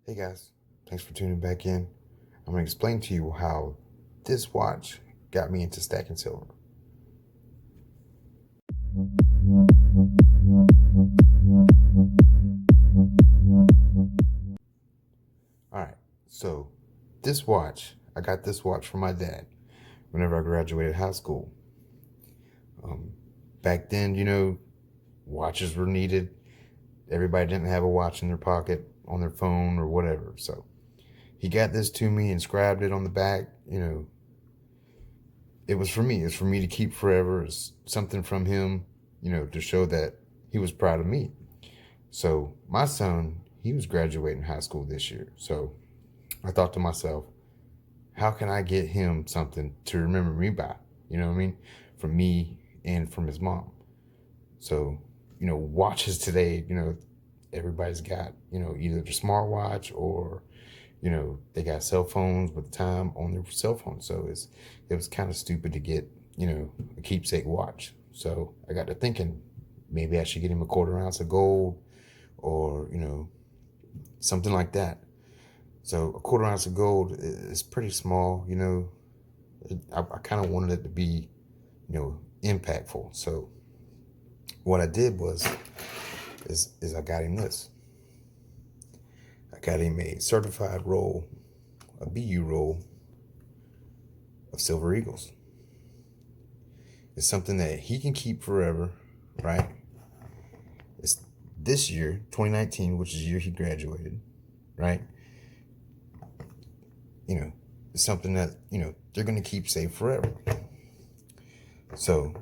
Hey guys, thanks for tuning back in. I'm going to explain to you how this watch got me into stacking silver. All right, so I got this watch from my dad whenever I graduated high school. Um, Back then, watches were needed. Everybody didn't have a watch in their pocket, on their phone, or whatever. So he got this to me, inscribed it on the back. It was for me. It's for me to keep forever. It's something from him, to show that he was proud of me. So my son, he was graduating high school this year. So I thought to myself, how can I get him something to remember me by? You know what I mean? From me and from his mom. So, watches today, everybody's got, either the smartwatch or, they got cell phones with the time on their cell phone. So it was kind of stupid to get, a keepsake watch. So I got to thinking maybe I should get him a quarter ounce of gold or, something like that. So a quarter ounce of gold is pretty small, I kind of wanted it to be, impactful. So what I did is I got him this. I got him a certified roll, a BU roll of Silver Eagles. It's something that he can keep forever, right? It's this year, 2019, which is the year he graduated, right? It's something that, they're going to keep safe forever. So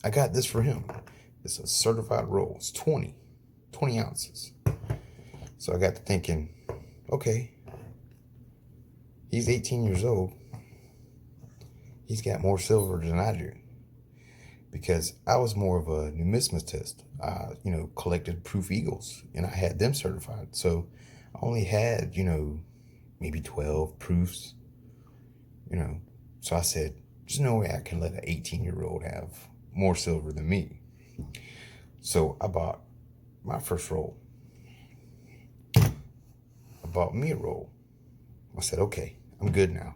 I got this for him. It's a certified roll. It's 20 ounces. So I got to thinking, okay, he's 18 years old. He's got more silver than I do. Because I was more of a numismatist. I, collected proof eagles and I had them certified. So I only had, maybe 12 proofs, So I said, there's no way I can let an 18-year-old have more silver than me. So I bought my first roll. I bought me a roll. I said, okay, I'm good now.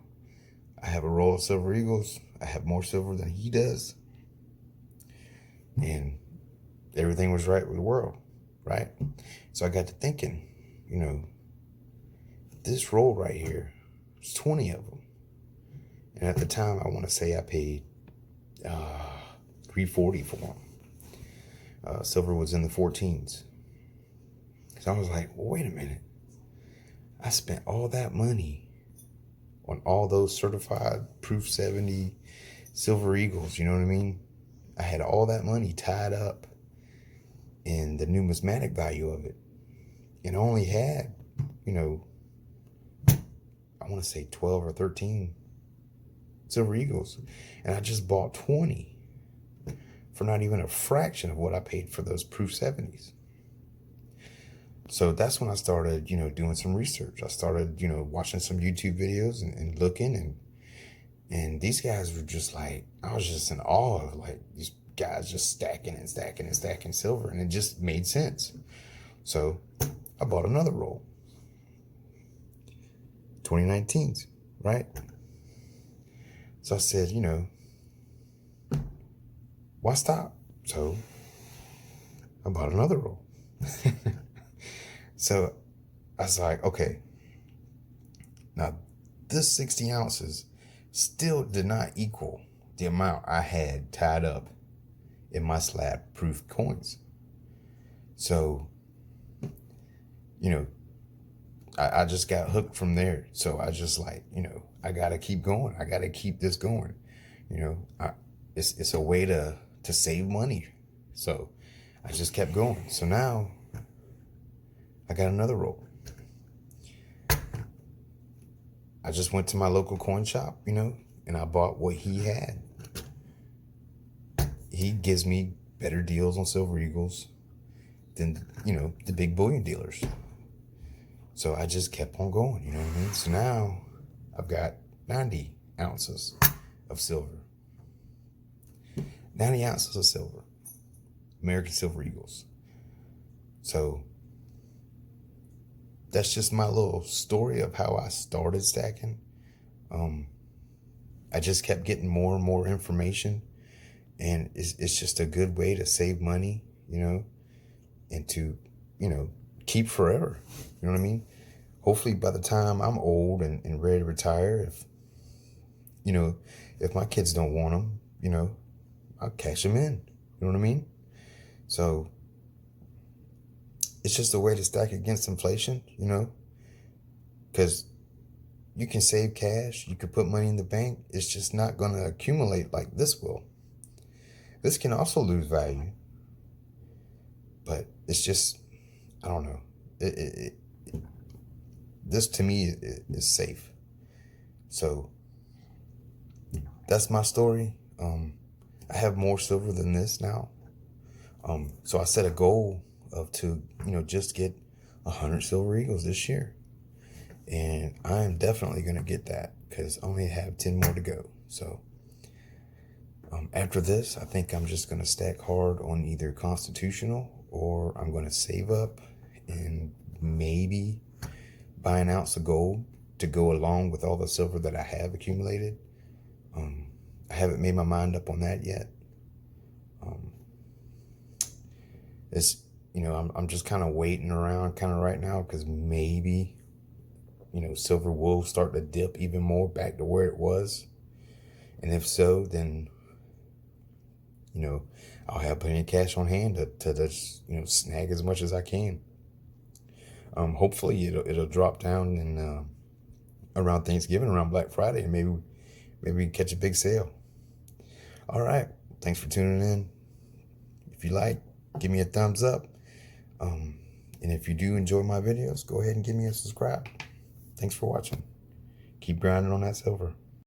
I have a roll of Silver Eagles. I have more silver than he does. And everything was right with the world, right? So I got to thinking, this roll right here, there's 20 of them. And at the time, I want to say I paid $340 for them. Silver was in the 14s. So I was like, well, wait a minute. I spent all that money on all those certified Proof 70 Silver Eagles, you know what I mean? I had all that money tied up in the numismatic value of it. And I only had, I want to say 12 or 13 Silver Eagles. And I just bought 20 for not even a fraction of what I paid for those Proof 70s. So that's when I started, doing some research. I started, watching some YouTube videos and looking and these guys were just like, I was just in awe of like these guys just stacking and stacking and stacking silver, and it just made sense. So I bought another roll. 2019s, right? So I said, why stop? So I bought another roll. So I was like, okay, now this 60 ounces still did not equal the amount I had tied up in my slab proof coins. So, I just got hooked from there. So I just like, I got to keep going. I got to keep this going. It's a way to save money. So I just kept going. So now I got another roll. I just went to my local coin shop, and I bought what he had. He gives me better deals on Silver Eagles than, the big bullion dealers. So I just kept on going, you know what I mean? So now I've got 90 ounces of silver. 90 ounces of silver. American Silver Eagles. So that's just my little story of how I started stacking. I just kept getting more and more information, and it's just a good way to save money, and to, keep forever. You know what I mean? Hopefully by the time I'm old and ready to retire, if my kids don't want them, I'll cash them in. You know what I mean? So it's just a way to stack against inflation, because you can save cash, you can put money in the bank. It's just not going to accumulate like this will. This can also lose value, but it's just, I don't know. This to me is safe. So that's my story. I have more silver than this now. So I set a goal of to, just get 100 silver eagles this year. And I am definitely going to get that because I only have 10 more to go. So after this, I think I'm just going to stack hard on either constitutional, or I'm going to save up and maybe buy an ounce of gold to go along with all the silver that I have accumulated. I haven't made my mind up on that yet. It's, I'm just kind of waiting around kind of right now because maybe, silver will start to dip even more back to where it was. And if so, then, I'll have plenty of cash on hand to just, snag as much as I can. Hopefully it'll drop down and around Thanksgiving, around Black Friday, and maybe we can catch a big sale. All right. Thanks for tuning in. If you like, give me a thumbs up. And if you do enjoy my videos, go ahead and give me a subscribe. Thanks for watching. Keep grinding on that silver.